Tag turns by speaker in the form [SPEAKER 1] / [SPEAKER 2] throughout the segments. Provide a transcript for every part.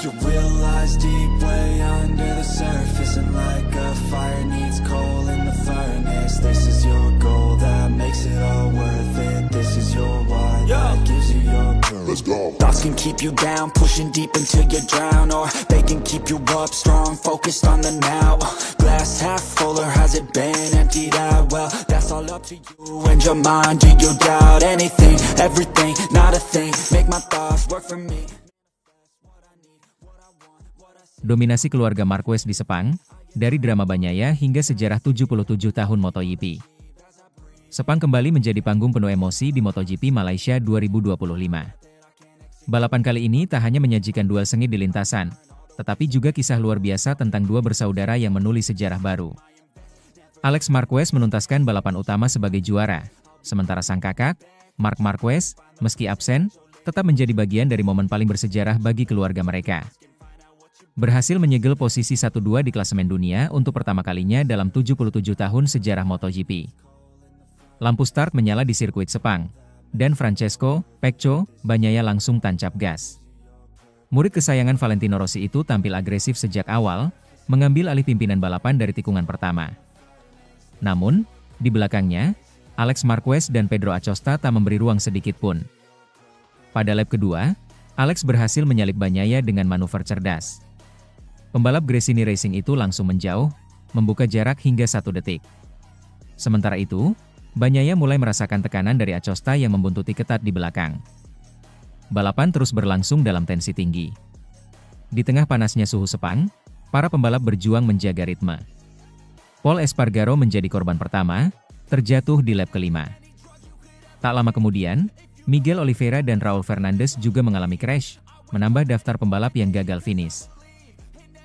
[SPEAKER 1] You realize deep way under the surface, and like a fire needs coal in the furnace. This is your goal that makes it all worth it. This is your why that gives you your purpose. Let's go. Thoughts can keep you down, pushing deep until you drown, or they can keep you up strong, focused on the now. Glass half full, or has it been emptied out? Well, that's all up to you and your mind. Do you doubt anything, everything, not a thing? Make my thoughts work for me.
[SPEAKER 2] Dominasi keluarga Marquez di Sepang, dari drama Banyaya hingga sejarah 77 tahun MotoGP. Sepang kembali menjadi panggung penuh emosi di MotoGP Malaysia 2025. Balapan kali ini tak hanya menyajikan duel sengit di lintasan, tetapi juga kisah luar biasa tentang dua bersaudara yang menulis sejarah baru. Alex Marquez menuntaskan balapan utama sebagai juara, sementara sang kakak, Marc Marquez, meski absen, tetap menjadi bagian dari momen paling bersejarah bagi keluarga mereka. Berhasil menyegel posisi 1-2 di klasemen dunia untuk pertama kalinya dalam 77 tahun sejarah MotoGP. Lampu start menyala di sirkuit Sepang, dan Francesco Pecco Bagnaia langsung tancap gas. Murid kesayangan Valentino Rossi itu tampil agresif sejak awal, mengambil alih pimpinan balapan dari tikungan pertama. Namun, di belakangnya, Alex Marquez dan Pedro Acosta tak memberi ruang sedikit pun. Pada lap kedua, Alex berhasil menyalip Bagnaia dengan manuver cerdas. Pembalap Gresini Racing itu langsung menjauh, membuka jarak hingga 1 detik. Sementara itu, Bagnaia mulai merasakan tekanan dari Acosta yang membuntuti ketat di belakang. Balapan terus berlangsung dalam tensi tinggi. Di tengah panasnya suhu Sepang, para pembalap berjuang menjaga ritme. Pol Espargaro menjadi korban pertama, terjatuh di lap kelima. Tak lama kemudian, Miguel Oliveira dan Raul Fernandez juga mengalami crash, menambah daftar pembalap yang gagal finish.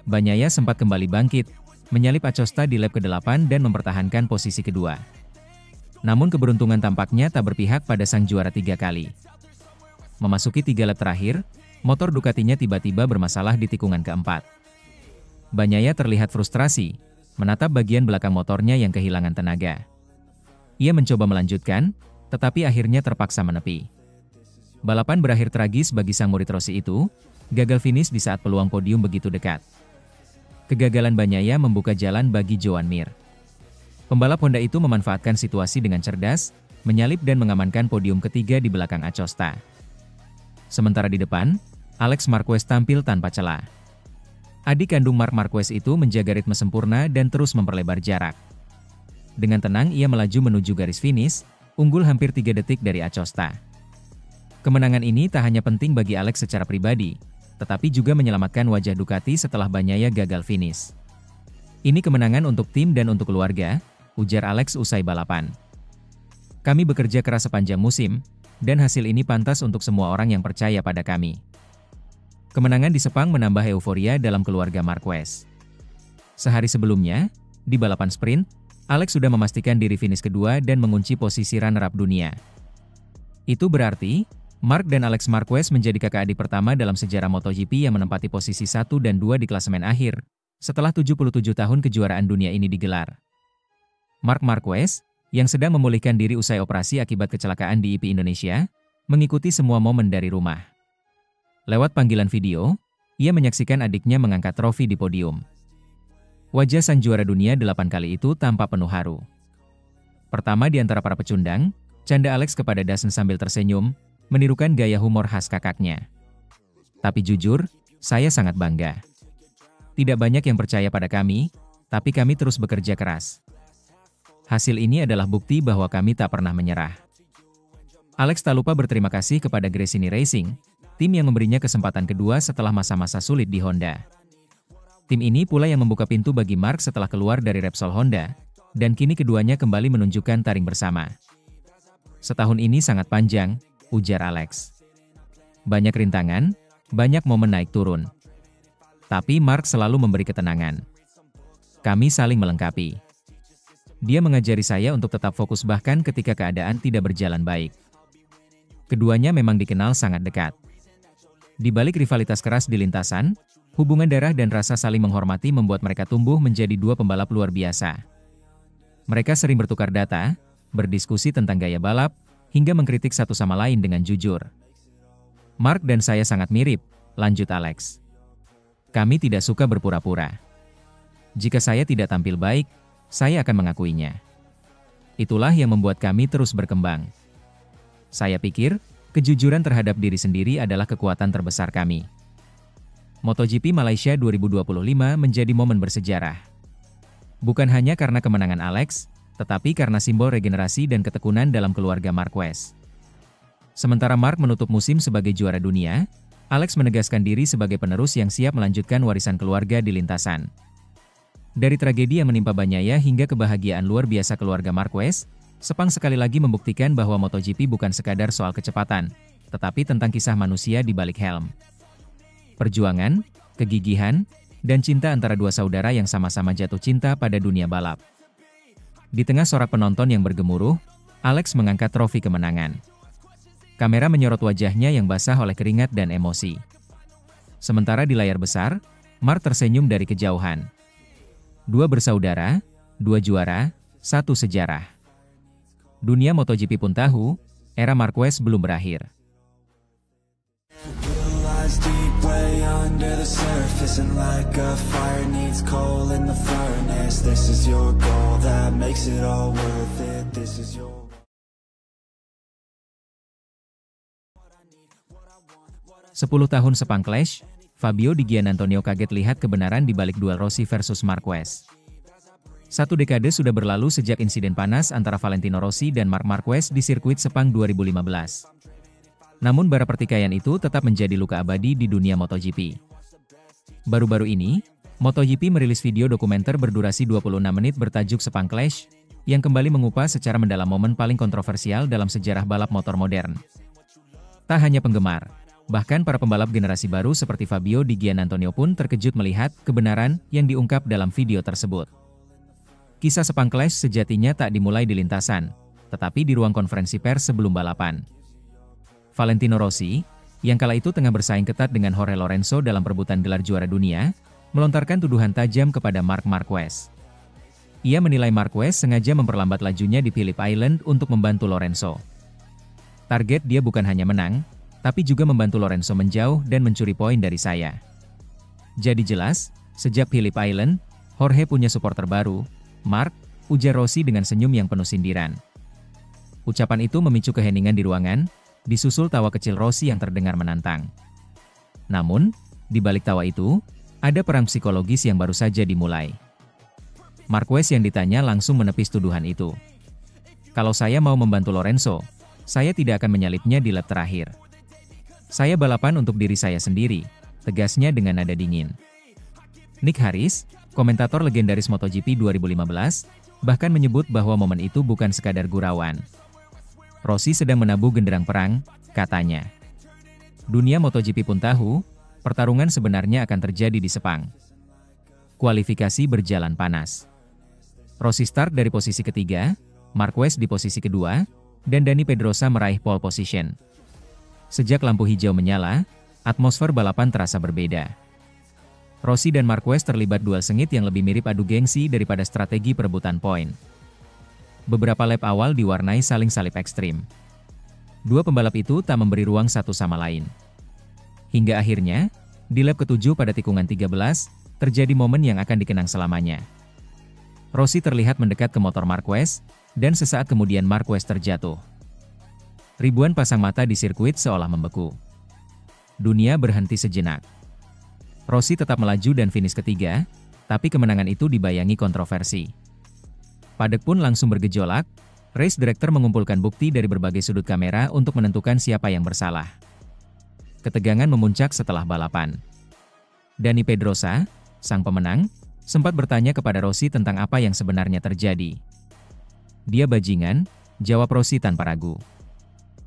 [SPEAKER 2] Bagnaia sempat kembali bangkit, menyalip Acosta di lap ke-8 dan mempertahankan posisi kedua. Namun keberuntungan tampaknya tak berpihak pada sang juara 3 kali. Memasuki 3 lap terakhir, motor Ducatinya tiba-tiba bermasalah di tikungan keempat. Bagnaia terlihat frustrasi, menatap bagian belakang motornya yang kehilangan tenaga. Ia mencoba melanjutkan, tetapi akhirnya terpaksa menepi. Balapan berakhir tragis bagi sang murid Rossi itu, gagal finish di saat peluang podium begitu dekat. Kegagalan Bagnaia membuka jalan bagi Joan Mir. Pembalap Honda itu memanfaatkan situasi dengan cerdas, menyalip dan mengamankan podium ketiga di belakang Acosta. Sementara di depan, Alex Marquez tampil tanpa celah. Adik kandung Marc Marquez itu menjaga ritme sempurna dan terus memperlebar jarak. Dengan tenang ia melaju menuju garis finish, unggul hampir 3 detik dari Acosta. Kemenangan ini tak hanya penting bagi Alex secara pribadi, tetapi juga menyelamatkan wajah Ducati setelah Bagnaia gagal finish. Ini kemenangan untuk tim dan untuk keluarga, ujar Alex usai balapan. Kami bekerja keras sepanjang musim, dan hasil ini pantas untuk semua orang yang percaya pada kami. Kemenangan di Sepang menambah euforia dalam keluarga Marquez. Sehari sebelumnya, di balapan sprint, Alex sudah memastikan diri finish kedua dan mengunci posisi runner-up dunia. Itu berarti, Marc dan Alex Marquez menjadi kakak adik pertama dalam sejarah MotoGP yang menempati posisi 1 dan 2 di klasemen akhir, setelah 77 tahun kejuaraan dunia ini digelar. Marc Marquez, yang sedang memulihkan diri usai operasi akibat kecelakaan di IP Indonesia, mengikuti semua momen dari rumah. Lewat panggilan video, ia menyaksikan adiknya mengangkat trofi di podium. Wajah sang juara dunia 8 kali itu tampak penuh haru. Pertama di antara para pecundang, canda Alex kepada Dazn sambil tersenyum, menirukan gaya humor khas kakaknya. Tapi jujur, saya sangat bangga. Tidak banyak yang percaya pada kami, tapi kami terus bekerja keras. Hasil ini adalah bukti bahwa kami tak pernah menyerah. Alex tak lupa berterima kasih kepada Gresini Racing, tim yang memberinya kesempatan kedua setelah masa-masa sulit di Honda. Tim ini pula yang membuka pintu bagi Marc setelah keluar dari Repsol Honda, dan kini keduanya kembali menunjukkan taring bersama. Setahun ini sangat panjang, ujar Alex. Banyak rintangan, banyak momen naik turun. Tapi Marc selalu memberi ketenangan. Kami saling melengkapi. Dia mengajari saya untuk tetap fokus bahkan ketika keadaan tidak berjalan baik. Keduanya memang dikenal sangat dekat. Di balik rivalitas keras di lintasan, hubungan darah dan rasa saling menghormati membuat mereka tumbuh menjadi dua pembalap luar biasa. Mereka sering bertukar data, berdiskusi tentang gaya balap, hingga mengkritik satu sama lain dengan jujur. Marc dan saya sangat mirip, lanjut Alex. Kami tidak suka berpura-pura. Jika saya tidak tampil baik, saya akan mengakuinya. Itulah yang membuat kami terus berkembang. Saya pikir, kejujuran terhadap diri sendiri adalah kekuatan terbesar kami. MotoGP Malaysia 2025 menjadi momen bersejarah. Bukan hanya karena kemenangan Alex, tetapi karena simbol regenerasi dan ketekunan dalam keluarga Marquez. Sementara Mark menutup musim sebagai juara dunia, Alex menegaskan diri sebagai penerus yang siap melanjutkan warisan keluarga di lintasan. Dari tragedi yang menimpa Bagnaia hingga kebahagiaan luar biasa keluarga Marquez, Sepang sekali lagi membuktikan bahwa MotoGP bukan sekadar soal kecepatan, tetapi tentang kisah manusia di balik helm. Perjuangan, kegigihan, dan cinta antara dua saudara yang sama-sama jatuh cinta pada dunia balap. Di tengah sorak penonton yang bergemuruh, Alex mengangkat trofi kemenangan. Kamera menyorot wajahnya yang basah oleh keringat dan emosi. Sementara di layar besar, Mark tersenyum dari kejauhan. Dua bersaudara, dua juara, satu sejarah. Dunia MotoGP pun tahu, era Marquez belum berakhir. Sepuluh tahun Sepang Clash, Fabio Di Giannantonio kaget lihat kebenaran di balik duel Rossi versus Marquez. 1 dekade sudah berlalu sejak insiden panas antara Valentino Rossi dan Marc Marquez di sirkuit Sepang 2015. Namun bara pertikaian itu tetap menjadi luka abadi di dunia MotoGP. Baru-baru ini, MotoGP merilis video dokumenter berdurasi 26 menit bertajuk Sepang Clash, yang kembali mengupas secara mendalam momen paling kontroversial dalam sejarah balap motor modern. Tak hanya penggemar, bahkan para pembalap generasi baru seperti Fabio Di Giannantonio pun terkejut melihat kebenaran yang diungkap dalam video tersebut. Kisah Sepang Clash sejatinya tak dimulai di lintasan, tetapi di ruang konferensi pers sebelum balapan. Valentino Rossi, yang kala itu tengah bersaing ketat dengan Jorge Lorenzo dalam perebutan gelar juara dunia, melontarkan tuduhan tajam kepada Marc Marquez. Ia menilai Marquez sengaja memperlambat lajunya di Phillip Island untuk membantu Lorenzo. Target dia bukan hanya menang, tapi juga membantu Lorenzo menjauh dan mencuri poin dari saya. Jadi jelas, sejak Phillip Island, Jorge punya supporter baru, Mark, ujar Rossi dengan senyum yang penuh sindiran. Ucapan itu memicu keheningan di ruangan, disusul tawa kecil Rossi yang terdengar menantang. Namun, di balik tawa itu, ada perang psikologis yang baru saja dimulai. Marquez yang ditanya langsung menepis tuduhan itu. Kalau saya mau membantu Lorenzo, saya tidak akan menyalipnya di lap terakhir. Saya balapan untuk diri saya sendiri, tegasnya dengan nada dingin. Nick Harris, komentator legendaris MotoGP 2015, bahkan menyebut bahwa momen itu bukan sekadar gurauan. Rossi sedang menabuh genderang perang, katanya. Dunia MotoGP pun tahu, pertarungan sebenarnya akan terjadi di Sepang. Kualifikasi berjalan panas. Rossi start dari posisi ketiga, Marquez di posisi kedua, dan Dani Pedrosa meraih pole position. Sejak lampu hijau menyala, atmosfer balapan terasa berbeda. Rossi dan Marquez terlibat duel sengit yang lebih mirip adu gengsi daripada strategi perebutan poin. Beberapa lap awal diwarnai saling salip ekstrim. Dua pembalap itu tak memberi ruang satu sama lain. Hingga akhirnya, di lap ke-7 pada tikungan 13, terjadi momen yang akan dikenang selamanya. Rossi terlihat mendekat ke motor Marquez, dan sesaat kemudian Marquez terjatuh. Ribuan pasang mata di sirkuit seolah membeku. Dunia berhenti sejenak. Rossi tetap melaju dan finish ketiga, tapi kemenangan itu dibayangi kontroversi. Paddock pun langsung bergejolak, race director mengumpulkan bukti dari berbagai sudut kamera untuk menentukan siapa yang bersalah. Ketegangan memuncak setelah balapan. Dani Pedrosa, sang pemenang, sempat bertanya kepada Rossi tentang apa yang sebenarnya terjadi. Dia bajingan, jawab Rossi tanpa ragu.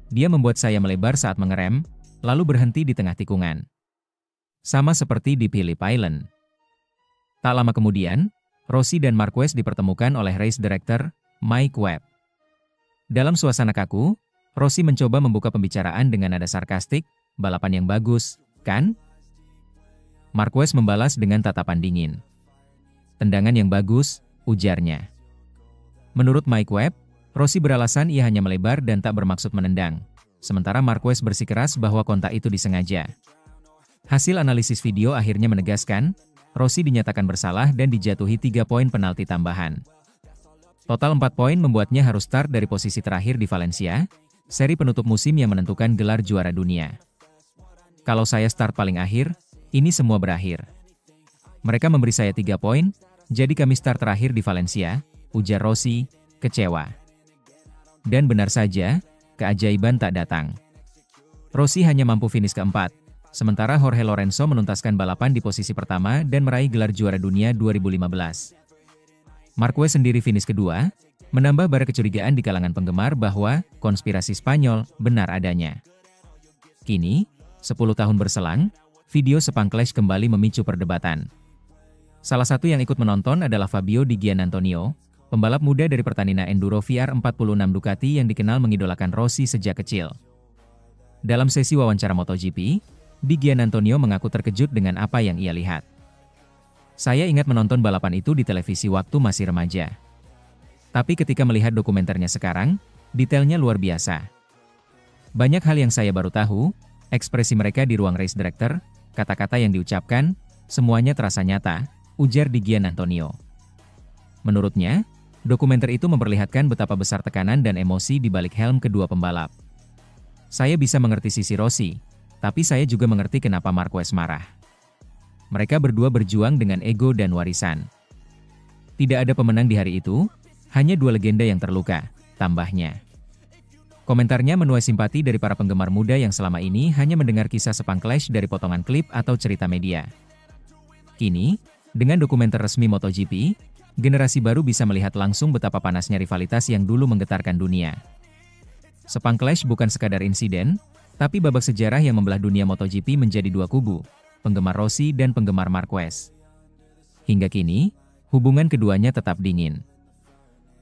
[SPEAKER 2] Dia membuat saya melebar saat mengerem, lalu berhenti di tengah tikungan. Sama seperti di Phillip Island. Tak lama kemudian, Rossi dan Marquez dipertemukan oleh race director, Mike Webb. Dalam suasana kaku, Rossi mencoba membuka pembicaraan dengan nada sarkastik, balapan yang bagus, kan? Marquez membalas dengan tatapan dingin. Tendangan yang bagus, ujarnya. Menurut Mike Webb, Rossi beralasan ia hanya melebar dan tak bermaksud menendang, sementara Marquez bersikeras bahwa kontak itu disengaja. Hasil analisis video akhirnya menegaskan, Rossi dinyatakan bersalah dan dijatuhi 3 poin penalti tambahan. Total 4 poin membuatnya harus start dari posisi terakhir di Valencia, seri penutup musim yang menentukan gelar juara dunia. Kalau saya start paling akhir, ini semua berakhir. Mereka memberi saya 3 poin, jadi kami start terakhir di Valencia, ujar Rossi, kecewa. Dan benar saja, keajaiban tak datang. Rossi hanya mampu finish keempat, sementara Jorge Lorenzo menuntaskan balapan di posisi pertama dan meraih gelar juara dunia 2015. Marquez sendiri finish kedua, menambah bara kecurigaan di kalangan penggemar bahwa konspirasi Spanyol benar adanya. Kini, 10 tahun berselang, video Sepang Clash kembali memicu perdebatan. Salah satu yang ikut menonton adalah Fabio Di Giannantonio, pembalap muda dari Pertamina Enduro VR46 Ducati yang dikenal mengidolakan Rossi sejak kecil. Dalam sesi wawancara MotoGP, Di Giannantonio mengaku terkejut dengan apa yang ia lihat. Saya ingat menonton balapan itu di televisi waktu masih remaja. Tapi ketika melihat dokumenternya sekarang, detailnya luar biasa. Banyak hal yang saya baru tahu, ekspresi mereka di ruang race director, kata-kata yang diucapkan, semuanya terasa nyata, ujar Di Giannantonio. Menurutnya, dokumenter itu memperlihatkan betapa besar tekanan dan emosi di balik helm kedua pembalap. Saya bisa mengerti sisi Rossi, tapi saya juga mengerti kenapa Marquez marah. Mereka berdua berjuang dengan ego dan warisan. Tidak ada pemenang di hari itu, hanya 2 legenda yang terluka, tambahnya. Komentarnya menuai simpati dari para penggemar muda yang selama ini hanya mendengar kisah Sepang Clash dari potongan klip atau cerita media. Kini, dengan dokumenter resmi MotoGP, generasi baru bisa melihat langsung betapa panasnya rivalitas yang dulu menggetarkan dunia. Sepang Clash bukan sekadar insiden, tapi babak sejarah yang membelah dunia MotoGP menjadi 2 kubu, penggemar Rossi dan penggemar Marquez. Hingga kini, hubungan keduanya tetap dingin.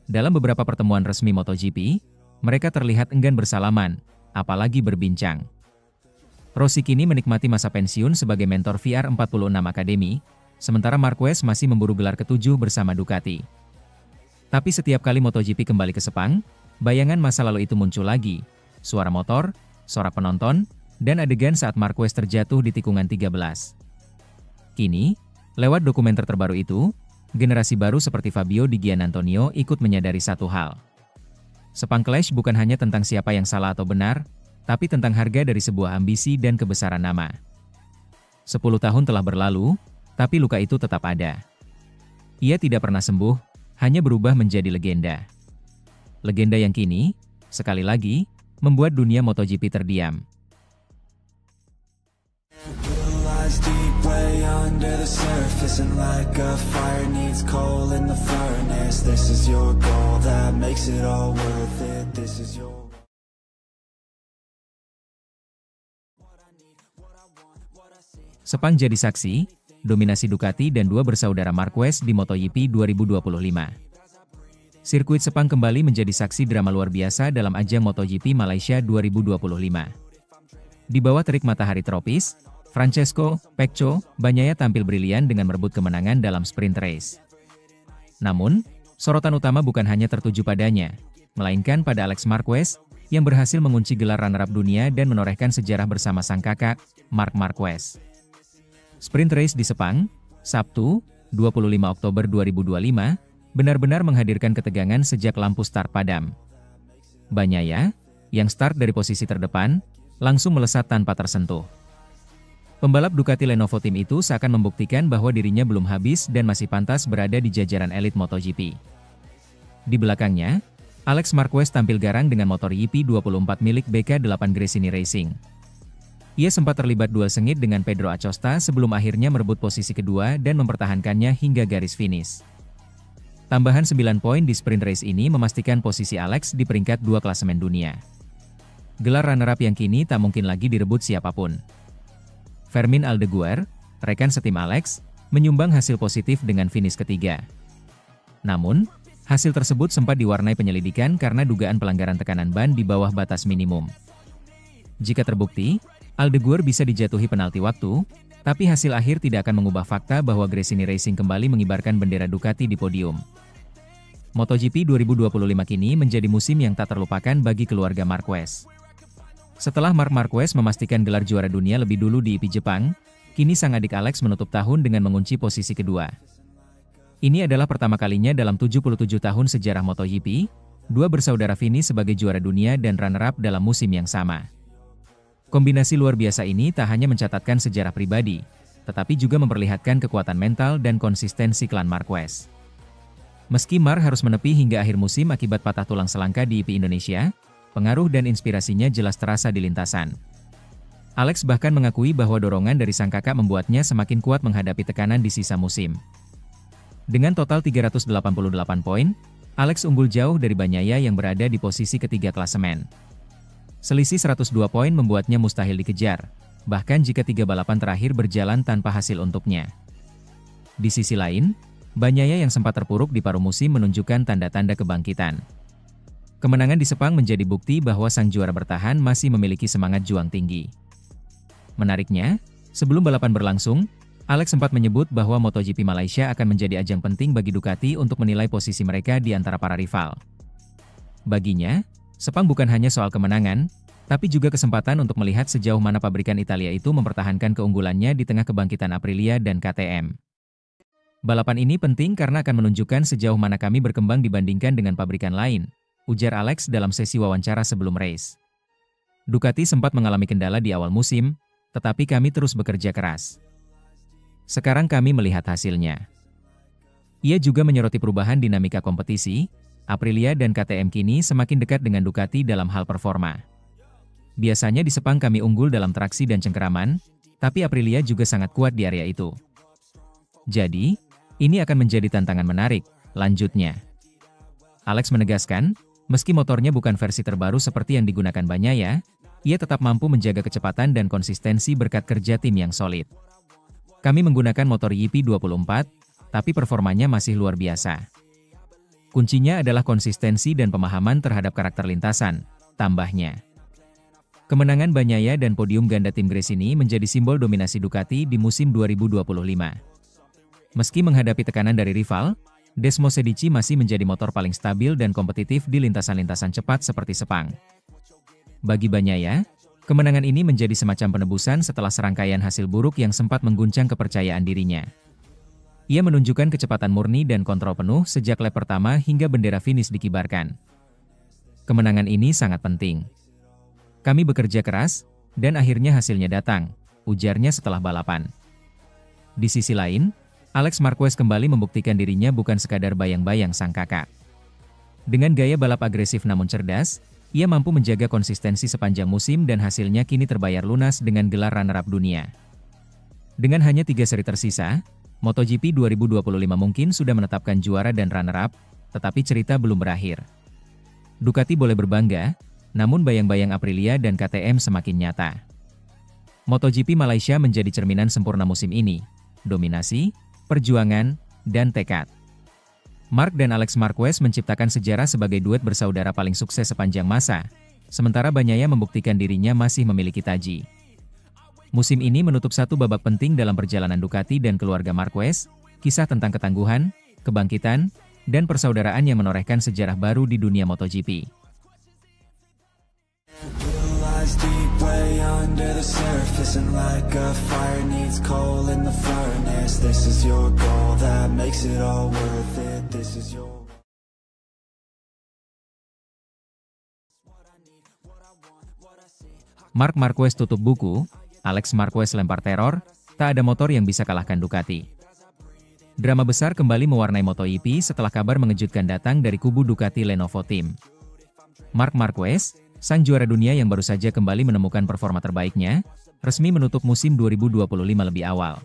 [SPEAKER 2] Dalam beberapa pertemuan resmi MotoGP, mereka terlihat enggan bersalaman, apalagi berbincang. Rossi kini menikmati masa pensiun sebagai mentor VR46 Academy, sementara Marquez masih memburu gelar ke-7 bersama Ducati. Tapi setiap kali MotoGP kembali ke Sepang, bayangan masa lalu itu muncul lagi, suara motor, sorak penonton, dan adegan saat Marquez terjatuh di tikungan 13. Kini, lewat dokumenter terbaru itu, generasi baru seperti Fabio Di Giannantonio ikut menyadari satu hal. Sepang Clash bukan hanya tentang siapa yang salah atau benar, tapi tentang harga dari sebuah ambisi dan kebesaran nama. 10 tahun telah berlalu, tapi luka itu tetap ada. Ia tidak pernah sembuh, hanya berubah menjadi legenda. Legenda yang kini, sekali lagi, membuat dunia MotoGP terdiam.
[SPEAKER 1] Deep way under the surface, and like a fire needs coal in the furnace. This is your goal that makes it all worth it. This is your
[SPEAKER 2] Sepang jadi saksi, dominasi Ducati dan 2 bersaudara Marquez di MotoGP 2025. Sirkuit Sepang kembali menjadi saksi drama luar biasa dalam ajang MotoGP Malaysia 2025. Di bawah terik matahari tropis, Francesco Pecco Bagnaia tampil brilian dengan merebut kemenangan dalam sprint race. Namun, sorotan utama bukan hanya tertuju padanya, melainkan pada Alex Marquez, yang berhasil mengunci gelar runner-up dunia dan menorehkan sejarah bersama sang kakak, Marc Marquez. Sprint race di Sepang, Sabtu, 25 Oktober 2025, benar-benar menghadirkan ketegangan sejak lampu start padam. Bagnaia, yang start dari posisi terdepan, langsung melesat tanpa tersentuh. Pembalap Ducati Lenovo Team itu seakan membuktikan bahwa dirinya belum habis dan masih pantas berada di jajaran elit MotoGP. Di belakangnya, Alex Marquez tampil garang dengan motor YP24 milik BK8 Gresini Racing. Ia sempat terlibat duel sengit dengan Pedro Acosta sebelum akhirnya merebut posisi kedua dan mempertahankannya hingga garis finish. Tambahan 9 poin di sprint race ini memastikan posisi Alex di peringkat 2 klasemen dunia. Gelar runner-up yang kini tak mungkin lagi direbut siapapun. Fermin Aldeguer, rekan setim Alex, menyumbang hasil positif dengan finish ketiga. Namun, hasil tersebut sempat diwarnai penyelidikan karena dugaan pelanggaran tekanan ban di bawah batas minimum. Jika terbukti, Aldeguer bisa dijatuhi penalti waktu, tapi hasil akhir tidak akan mengubah fakta bahwa Gresini Racing kembali mengibarkan bendera Ducati di podium. MotoGP 2025 kini menjadi musim yang tak terlupakan bagi keluarga Marquez. Setelah Marc Marquez memastikan gelar juara dunia lebih dulu di IP Jepang, kini sang adik Alex menutup tahun dengan mengunci posisi kedua. Ini adalah pertama kalinya dalam 77 tahun sejarah MotoGP, dua bersaudara finish sebagai juara dunia dan runner-up dalam musim yang sama. Kombinasi luar biasa ini tak hanya mencatatkan sejarah pribadi, tetapi juga memperlihatkan kekuatan mental dan konsistensi klan Marquez. Meski Marc harus menepi hingga akhir musim akibat patah tulang selangka di IP Indonesia, pengaruh dan inspirasinya jelas terasa di lintasan. Alex bahkan mengakui bahwa dorongan dari sang kakak membuatnya semakin kuat menghadapi tekanan di sisa musim. Dengan total 388 poin, Alex unggul jauh dari Bagnaia yang berada di posisi ketiga klasemen. Selisih 102 poin membuatnya mustahil dikejar, bahkan jika 3 balapan terakhir berjalan tanpa hasil untuknya. Di sisi lain, Bagnaia yang sempat terpuruk di paruh musim menunjukkan tanda-tanda kebangkitan. Kemenangan di Sepang menjadi bukti bahwa sang juara bertahan masih memiliki semangat juang tinggi. Menariknya, sebelum balapan berlangsung, Alex sempat menyebut bahwa MotoGP Malaysia akan menjadi ajang penting bagi Ducati untuk menilai posisi mereka di antara para rival. Baginya, Sepang bukan hanya soal kemenangan, tapi juga kesempatan untuk melihat sejauh mana pabrikan Italia itu mempertahankan keunggulannya di tengah kebangkitan Aprilia dan KTM. Balapan ini penting karena akan menunjukkan sejauh mana kami berkembang dibandingkan dengan pabrikan lain, ujar Alex dalam sesi wawancara sebelum race. Ducati sempat mengalami kendala di awal musim, tetapi kami terus bekerja keras. Sekarang kami melihat hasilnya. Ia juga menyoroti perubahan dinamika kompetisi, Aprilia dan KTM kini semakin dekat dengan Ducati dalam hal performa. Biasanya di Sepang kami unggul dalam traksi dan cengkeraman, tapi Aprilia juga sangat kuat di area itu. Jadi, ini akan menjadi tantangan menarik, lanjutnya. Alex menegaskan, meski motornya bukan versi terbaru seperti yang digunakan Bagnaia, ia tetap mampu menjaga kecepatan dan konsistensi berkat kerja tim yang solid. Kami menggunakan motor YP24, tapi performanya masih luar biasa. Kuncinya adalah konsistensi dan pemahaman terhadap karakter lintasan, tambahnya. Kemenangan Bagnaia dan podium ganda tim Grace ini menjadi simbol dominasi Ducati di musim 2025. Meski menghadapi tekanan dari rival, Desmosedici masih menjadi motor paling stabil dan kompetitif di lintasan-lintasan cepat seperti Sepang. Bagi Bagnaia, kemenangan ini menjadi semacam penebusan setelah serangkaian hasil buruk yang sempat mengguncang kepercayaan dirinya. Ia menunjukkan kecepatan murni dan kontrol penuh sejak lap pertama hingga bendera finish dikibarkan. Kemenangan ini sangat penting. Kami bekerja keras, dan akhirnya hasilnya datang, ujarnya setelah balapan. Di sisi lain, Alex Marquez kembali membuktikan dirinya bukan sekadar bayang-bayang sang kakak. Dengan gaya balap agresif namun cerdas, ia mampu menjaga konsistensi sepanjang musim dan hasilnya kini terbayar lunas dengan gelar runner-up dunia. Dengan hanya 3 seri tersisa, MotoGP 2025 mungkin sudah menetapkan juara dan runner-up, tetapi cerita belum berakhir. Ducati boleh berbangga, namun bayang-bayang Aprilia dan KTM semakin nyata. MotoGP Malaysia menjadi cerminan sempurna musim ini, dominasi, perjuangan, dan tekad. Marc dan Alex Marquez menciptakan sejarah sebagai duet bersaudara paling sukses sepanjang masa, sementara Bagnaia membuktikan dirinya masih memiliki taji. Musim ini menutup satu babak penting dalam perjalanan Ducati dan keluarga Marquez, kisah tentang ketangguhan, kebangkitan, dan persaudaraan yang menorehkan sejarah baru di dunia MotoGP.
[SPEAKER 1] Deep way under the surface, and like a fire needs coal in the furnace. This is your goal that makes it all worth it. This is your
[SPEAKER 2] Marc Marquez tutup buku, Alex Marquez lempar teror, tak ada motor yang bisa kalahkan Ducati. Drama besar kembali mewarnai MotoGP setelah kabar mengejutkan datang dari kubu Ducati Lenovo Team. Marc Marquez, sang juara dunia yang baru saja kembali menemukan performa terbaiknya, resmi menutup musim 2025 lebih awal.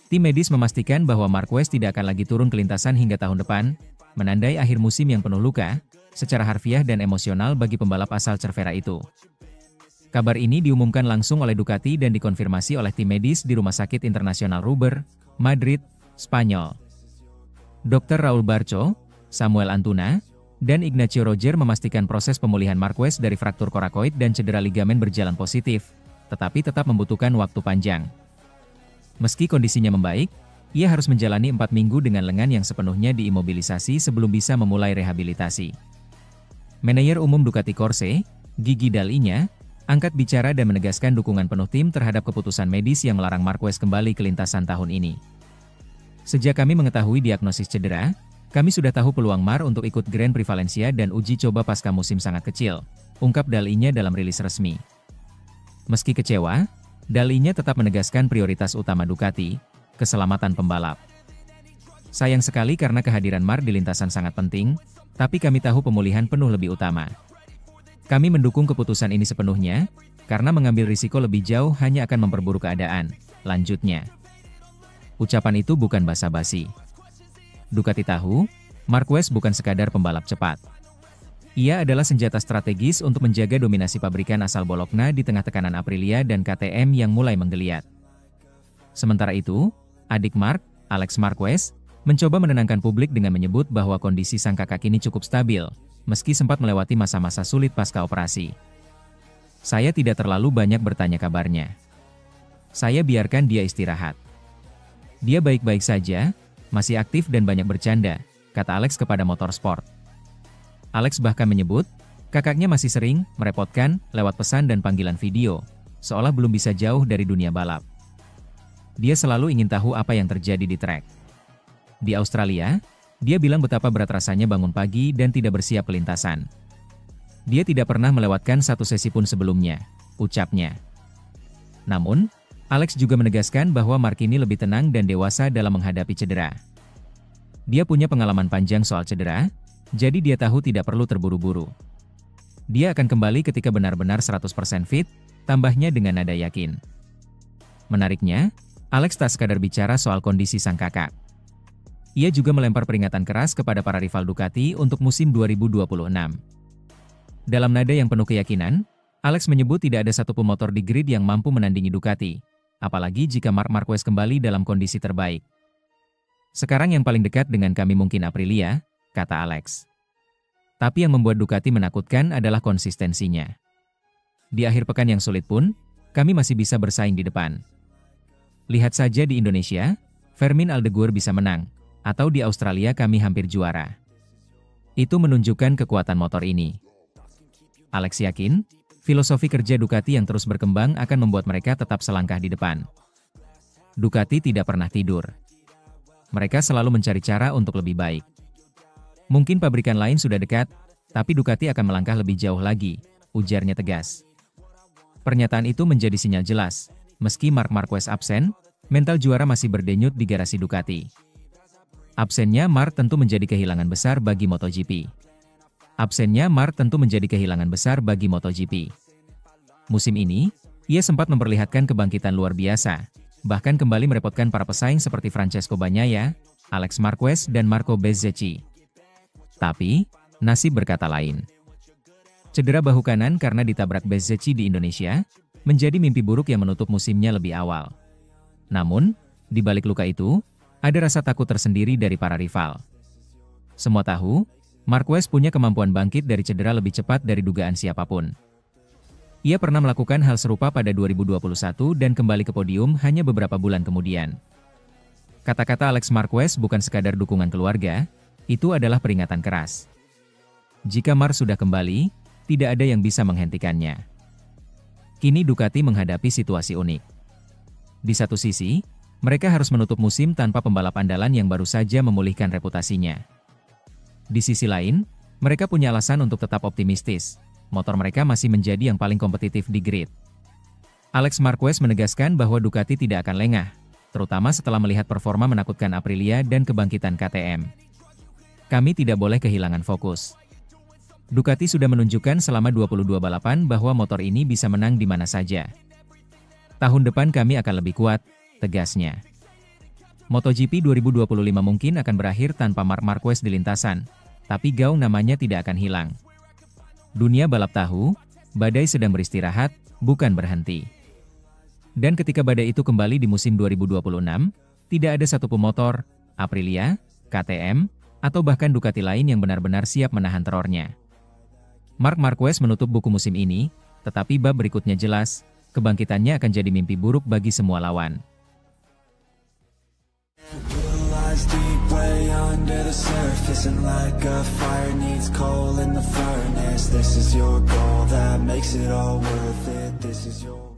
[SPEAKER 2] Tim medis memastikan bahwa Marquez tidak akan lagi turun ke lintasan hingga tahun depan, menandai akhir musim yang penuh luka, secara harfiah dan emosional bagi pembalap asal Cervera itu. Kabar ini diumumkan langsung oleh Ducati dan dikonfirmasi oleh tim medis di Rumah Sakit Internasional Ruber, Madrid, Spanyol. Dr. Raul Barco, Samuel Antuna, dan Ignacio Roger memastikan proses pemulihan Marquez dari fraktur korakoid dan cedera ligamen berjalan positif, tetapi tetap membutuhkan waktu panjang. Meski kondisinya membaik, ia harus menjalani 4 minggu dengan lengan yang sepenuhnya diimobilisasi sebelum bisa memulai rehabilitasi. Manajer umum Ducati Corse, Gigi Dall'Igna, angkat bicara dan menegaskan dukungan penuh tim terhadap keputusan medis yang melarang Marquez kembali ke lintasan tahun ini. Sejak kami mengetahui diagnosis cedera, kami sudah tahu peluang Mar untuk ikut Grand Prix Valencia dan uji coba pasca musim sangat kecil, ungkap Dalinya dalam rilis resmi. Meski kecewa, Dalinya tetap menegaskan prioritas utama Ducati, keselamatan pembalap. Sayang sekali karena kehadiran Mar di lintasan sangat penting, tapi kami tahu pemulihan penuh lebih utama. Kami mendukung keputusan ini sepenuhnya, karena mengambil risiko lebih jauh hanya akan memperburuk keadaan, lanjutnya. Ucapan itu bukan basa-basi. Ducati tahu, Marquez bukan sekadar pembalap cepat. Ia adalah senjata strategis untuk menjaga dominasi pabrikan asal Bologna di tengah tekanan Aprilia dan KTM yang mulai menggeliat. Sementara itu, adik Marc, Alex Marquez, mencoba menenangkan publik dengan menyebut bahwa kondisi sang kakak kini cukup stabil, meski sempat melewati masa-masa sulit pasca operasi. Saya tidak terlalu banyak bertanya kabarnya. Saya biarkan dia istirahat. Dia baik-baik saja, masih aktif dan banyak bercanda, kata Alex kepada Motorsport. Alex bahkan menyebut, kakaknya masih sering merepotkan lewat pesan dan panggilan video, seolah belum bisa jauh dari dunia balap. Dia selalu ingin tahu apa yang terjadi di trek. Di Australia, dia bilang betapa berat rasanya bangun pagi dan tidak bersiap ke lintasan. Dia tidak pernah melewatkan satu sesi pun sebelumnya, ucapnya. Namun, Alex juga menegaskan bahwa Marc ini lebih tenang dan dewasa dalam menghadapi cedera. Dia punya pengalaman panjang soal cedera, jadi dia tahu tidak perlu terburu-buru. Dia akan kembali ketika benar-benar 100% fit, tambahnya dengan nada yakin. Menariknya, Alex tak sekadar bicara soal kondisi sang kakak. Ia juga melempar peringatan keras kepada para rival Ducati untuk musim 2026. Dalam nada yang penuh keyakinan, Alex menyebut tidak ada satupun motor di grid yang mampu menandingi Ducati, apalagi jika Marc Marquez kembali dalam kondisi terbaik. Sekarang yang paling dekat dengan kami mungkin Aprilia, kata Alex. Tapi yang membuat Ducati menakutkan adalah konsistensinya. Di akhir pekan yang sulit pun, kami masih bisa bersaing di depan. Lihat saja di Indonesia, Fermin Aldeguer bisa menang, atau di Australia kami hampir juara. Itu menunjukkan kekuatan motor ini. Alex yakin, filosofi kerja Ducati yang terus berkembang akan membuat mereka tetap selangkah di depan. Ducati tidak pernah tidur. Mereka selalu mencari cara untuk lebih baik. Mungkin pabrikan lain sudah dekat, tapi Ducati akan melangkah lebih jauh lagi, ujarnya tegas. Pernyataan itu menjadi sinyal jelas, meski Marc Marquez absen, mental juara masih berdenyut di garasi Ducati. Absennya Marc tentu menjadi kehilangan besar bagi MotoGP. Musim ini, ia sempat memperlihatkan kebangkitan luar biasa, bahkan kembali merepotkan para pesaing seperti Francesco Bagnaia, Alex Marquez dan Marco Bezzecchi. Tapi, nasib berkata lain. Cedera bahu kanan karena ditabrak Bezzecchi di Indonesia, menjadi mimpi buruk yang menutup musimnya lebih awal. Namun, di balik luka itu, ada rasa takut tersendiri dari para rival. Semua tahu, Marquez punya kemampuan bangkit dari cedera lebih cepat dari dugaan siapapun. Ia pernah melakukan hal serupa pada 2021 dan kembali ke podium hanya beberapa bulan kemudian. Kata-kata Alex Marquez bukan sekadar dukungan keluarga, itu adalah peringatan keras. Jika Marc sudah kembali, tidak ada yang bisa menghentikannya. Kini Ducati menghadapi situasi unik. Di satu sisi, mereka harus menutup musim tanpa pembalap andalan yang baru saja memulihkan reputasinya. Di sisi lain, mereka punya alasan untuk tetap optimistis. Motor mereka masih menjadi yang paling kompetitif di grid. Alex Marquez menegaskan bahwa Ducati tidak akan lengah, terutama setelah melihat performa menakutkan Aprilia dan kebangkitan KTM. Kami tidak boleh kehilangan fokus. Ducati sudah menunjukkan selama 22 balapan bahwa motor ini bisa menang di mana saja. Tahun depan kami akan lebih kuat, tegasnya. MotoGP 2025 mungkin akan berakhir tanpa Marc Marquez di lintasan, tapi gaung namanya tidak akan hilang. Dunia balap tahu, badai sedang beristirahat, bukan berhenti. Dan ketika badai itu kembali di musim 2026, tidak ada satu pemotor, Aprilia, KTM, atau bahkan Ducati lain yang benar-benar siap menahan terornya. Marc Marquez menutup buku musim ini, tetapi bab berikutnya jelas, kebangkitannya akan jadi mimpi buruk bagi semua lawan.
[SPEAKER 1] digs deep way under the surface, and like a fire needs coal in the furnace, this is your goal that makes it all worth it. This is your